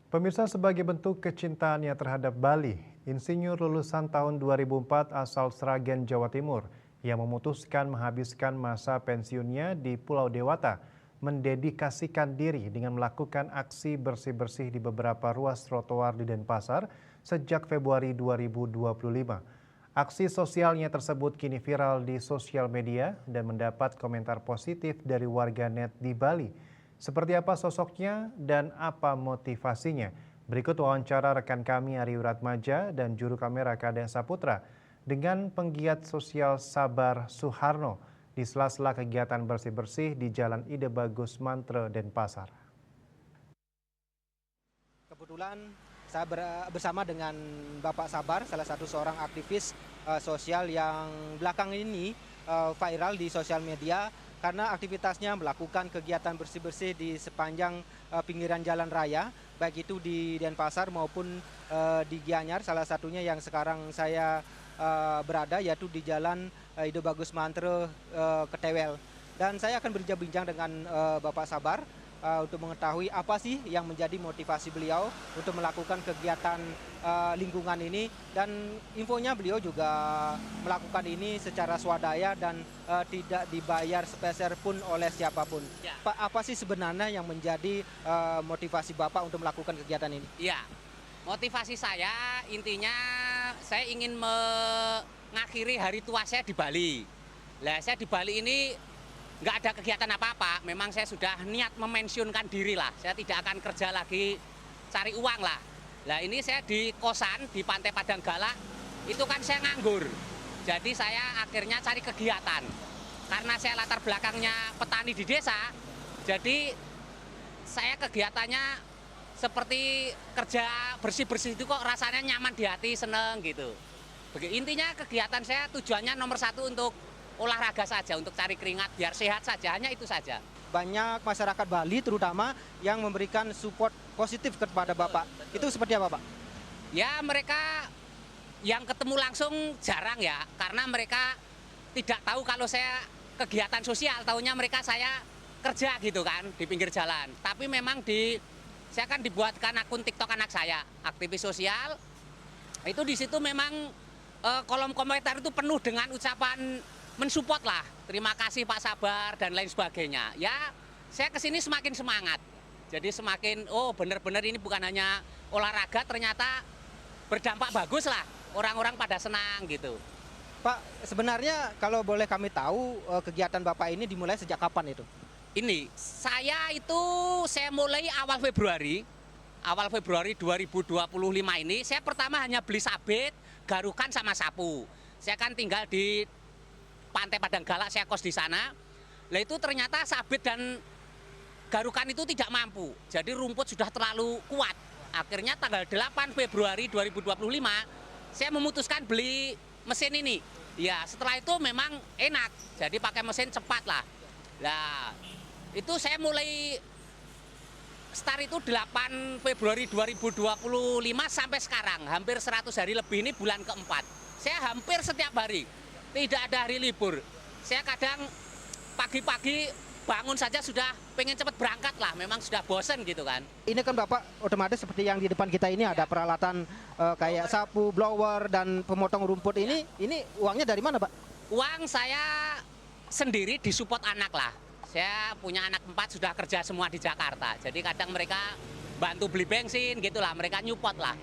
Pemirsa, sebagai bentuk kecintaannya terhadap Bali, insinyur lulusan tahun 2004 asal Sragen, Jawa Timur, yang memutuskan menghabiskan masa pensiunnya di Pulau Dewata, mendedikasikan diri dengan melakukan aksi bersih-bersih di beberapa ruas trotoar di Denpasar sejak Februari 2025. Aksi sosialnya tersebut kini viral di sosial media dan mendapat komentar positif dari warganet di Bali. Seperti apa sosoknya dan apa motivasinya? Berikut wawancara rekan kami Ari Wiratmaja dan juru kamera Kadek Saputra dengan penggiat sosial Sabar Suharno di sela-sela kegiatan bersih-bersih di Jalan Ide Bagus Mantre, Denpasar. Kebetulan saya bersama dengan Bapak Sabar, salah satu seorang aktivis sosial yang belakang ini viral di sosial media karena aktivitasnya melakukan kegiatan bersih-bersih di sepanjang pinggiran jalan raya, baik itu di Denpasar maupun di Gianyar, salah satunya yang sekarang saya berada yaitu di Jalan Ide Bagus Mantre Ketewel. Dan saya akan berbincang dengan Bapak Sabar untuk mengetahui apa sih yang menjadi motivasi beliau untuk melakukan kegiatan lingkungan ini, dan infonya beliau juga melakukan ini secara swadaya dan tidak dibayar sepeser pun oleh siapapun. Ya. Pak, apa sih sebenarnya yang menjadi motivasi Bapak untuk melakukan kegiatan ini? Iya, motivasi saya intinya saya ingin mengakhiri hari tua saya di Bali. Lah, saya di Bali ini nggak ada kegiatan apa-apa. Memang saya sudah niat memensiunkan diri lah. Saya tidak akan kerja lagi cari uang lah. Lah, ini saya di kosan di Pantai Padang Galak, itu kan saya nganggur. Jadi saya akhirnya cari kegiatan. Karena saya latar belakangnya petani di desa, jadi saya kegiatannya seperti kerja bersih-bersih itu kok rasanya nyaman di hati, seneng gitu. Intinya kegiatan saya tujuannya nomor satu untuk olahraga saja, untuk cari keringat biar sehat saja, hanya itu saja. Banyak masyarakat Bali terutama yang memberikan support positif kepada Bapak. Itu seperti apa, Pak? Ya, mereka yang ketemu langsung jarang ya, karena mereka tidak tahu kalau saya kegiatan sosial, taunya mereka saya kerja gitu kan di pinggir jalan. Tapi memang saya kan dibuatkan akun TikTok anak saya, aktivis sosial. Itu di situ memang kolom komentar itu penuh dengan ucapan mensupport lah, terima kasih Pak Sabar dan lain sebagainya. Ya, saya kesini semakin semangat. Jadi semakin, oh benar-benar ini bukan hanya olahraga, ternyata berdampak bagus lah. Orang-orang pada senang gitu. Pak, sebenarnya kalau boleh kami tahu kegiatan Bapak ini dimulai sejak kapan itu? Ini, saya mulai awal Februari 2025 ini, saya pertama hanya beli sabit, garukan sama sapu. Saya kan tinggal di Pantai Padang Galak, saya kos di sana. Lah itu ternyata sabit dan garukan itu tidak mampu. Jadi rumput sudah terlalu kuat. Akhirnya tanggal 8 Februari 2025 saya memutuskan beli mesin ini. Ya, setelah itu memang enak. Jadi pakai mesin cepat lah. Lah, itu saya mulai start itu 8 Februari 2025 sampai sekarang. Hampir 100 hari lebih, ini bulan keempat. Saya hampir setiap hari. Tidak ada hari libur. Saya kadang pagi-pagi bangun saja sudah pengen cepat berangkat lah. Memang sudah bosen gitu kan. Ini kan Bapak otomatis seperti yang di depan kita ini ada peralatan kayak sapu, blower, dan pemotong rumput ini. Ini uangnya dari mana, Pak? Uang saya sendiri disupport anak lah. Saya punya anak 4 sudah kerja semua di Jakarta. Jadi kadang mereka bantu beli bensin gitulah. Mereka nyupport lah.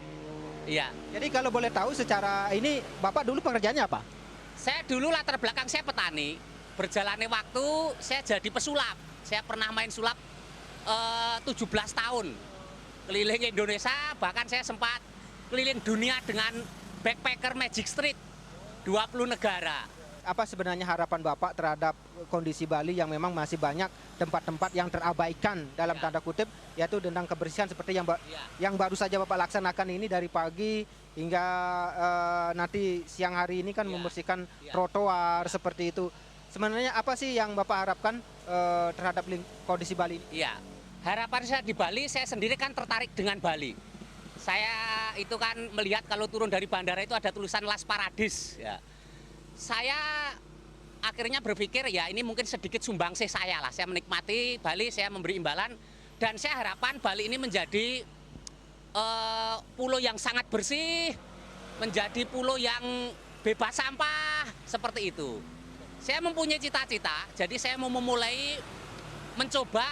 Iya. Jadi kalau boleh tahu secara ini Bapak dulu pekerjaannya apa? Saya dulu latar belakang saya petani, berjalannya waktu saya jadi pesulap. Saya pernah main sulap 17 tahun, keliling Indonesia, bahkan saya sempat keliling dunia dengan backpacker Magic Street, 20 negara. Apa sebenarnya harapan Bapak terhadap kondisi Bali yang memang masih banyak tempat-tempat yang terabaikan dalam tanda kutip, yaitu tentang kebersihan seperti yang baru saja Bapak laksanakan ini dari pagi hingga nanti siang hari ini kan membersihkan trotoar seperti itu. Sebenarnya apa sih yang Bapak harapkan terhadap kondisi Bali? Iya, harapan saya di Bali, saya sendiri kan tertarik dengan Bali. Saya itu kan melihat kalau turun dari bandara itu ada tulisan Las Paradis. Ya. Saya akhirnya berpikir ya ini mungkin sedikit sumbangsih saya lah. Saya menikmati Bali, saya memberi imbalan, dan saya harapan Bali ini menjadi pulau yang sangat bersih menjadi pulau yang bebas sampah seperti itu. Saya mempunyai cita-cita, jadi saya mau memulai mencoba,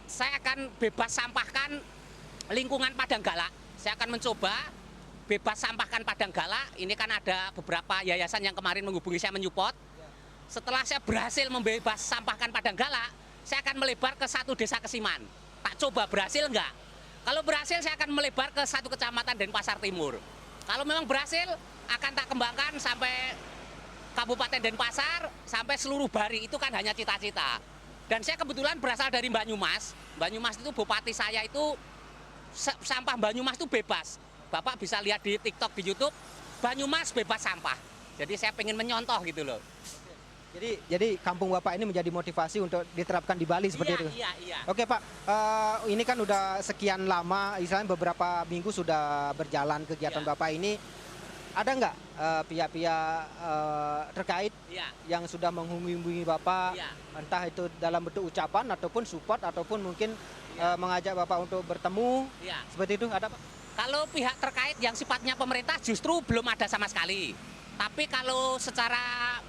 saya akan bebas sampahkan lingkungan Padanggala. Saya akan mencoba bebas sampahkan Padanggala. Ini kan ada beberapa yayasan yang kemarin menghubungi saya menyupport. Setelah saya berhasil membebas sampahkan Padanggala, saya akan melebar ke 1 desa Kesiman. Tak coba berhasil enggak? Kalau berhasil saya akan melebar ke 1 kecamatan Denpasar Timur. Kalau memang berhasil akan tak kembangkan sampai Kabupaten Denpasar, sampai seluruh Bari. Itu kan hanya cita-cita. Dan saya kebetulan berasal dari Banyumas. Banyumas itu bupati saya itu sampah Banyumas itu bebas. Bapak bisa lihat di TikTok, di YouTube, Banyumas bebas sampah. Jadi saya pengen menyontoh gitu loh. Jadi kampung Bapak ini menjadi motivasi untuk diterapkan di Bali seperti itu. Iya. Oke Pak, ini kan udah sekian lama, istilahnya beberapa minggu sudah berjalan kegiatan Iya. Bapak ini. Ada nggak pihak-pihak terkait Iya. yang sudah menghubungi Bapak, Iya. entah itu dalam bentuk ucapan ataupun support ataupun mungkin mengajak Bapak untuk bertemu, Iya. seperti itu ada Pak? Kalau pihak terkait yang sifatnya pemerintah justru belum ada sama sekali. Tapi kalau secara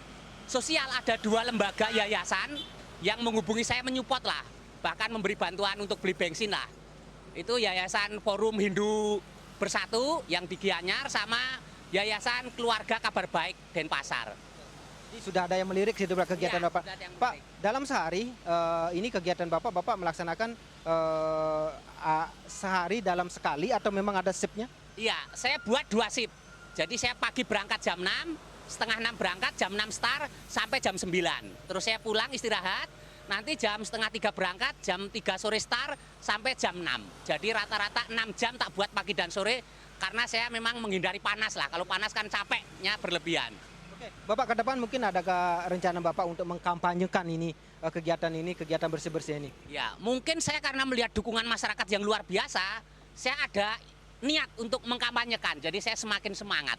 sosial ada 2 lembaga yayasan yang menghubungi saya menyupport lah. Bahkan memberi bantuan untuk beli bensin lah. Itu Yayasan Forum Hindu Bersatu yang di Gianyar sama Yayasan Keluarga Kabar Baik Denpasar. Jadi sudah ada yang melirik situ Pak, kegiatan Iya, Bapak. sudah ada yang Pak, melirik. dalam sehari ini kegiatan Bapak melaksanakan sehari dalam sekali atau memang ada shiftnya? Iya, saya buat 2 shift. Jadi saya pagi berangkat jam 6, setengah 6 berangkat, jam 6 start sampai jam 9. Terus saya pulang istirahat, nanti jam setengah 3 berangkat, jam 3 sore start sampai jam 6. Jadi rata-rata 6 jam tak buat pagi dan sore karena saya memang menghindari panas lah. Kalau panas kan capeknya berlebihan. Oke, Bapak ke depan mungkin adakah rencana Bapak untuk mengkampanyekan ini kegiatan bersih-bersih ini? Ya, mungkin saya karena melihat dukungan masyarakat yang luar biasa, saya ada niat untuk mengkampanyekan. Jadi saya semakin semangat.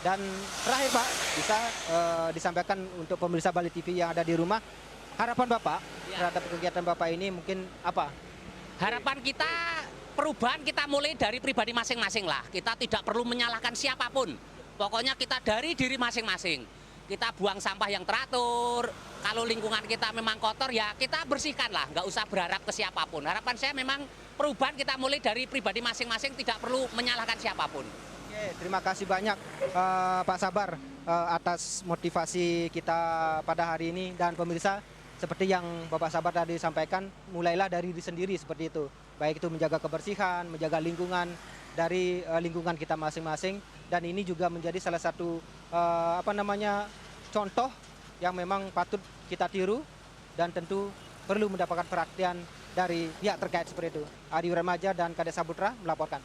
Dan terakhir Pak, bisa disampaikan untuk pemirsa Bali TV yang ada di rumah, harapan Bapak Ya. terhadap kegiatan Bapak ini mungkin apa? Harapan kita, perubahan kita mulai dari pribadi masing-masing lah. Kita tidak perlu menyalahkan siapapun. Pokoknya kita dari diri masing-masing. Kita buang sampah yang teratur. Kalau lingkungan kita memang kotor ya kita bersihkan lah. Nggak usah berharap ke siapapun. Harapan saya memang perubahan kita mulai dari pribadi masing-masing, tidak perlu menyalahkan siapapun. Oke, terima kasih banyak Pak Sabar atas motivasi kita pada hari ini. Dan pemirsa, seperti yang Bapak Sabar tadi sampaikan, mulailah dari diri sendiri seperti itu. Baik itu menjaga kebersihan, menjaga lingkungan dari lingkungan kita masing-masing. Dan ini juga menjadi salah satu contoh yang memang patut kita tiru dan tentu perlu mendapatkan perhatian dari pihak terkait seperti itu. Adi Remaja dan Kades Saputra melaporkan.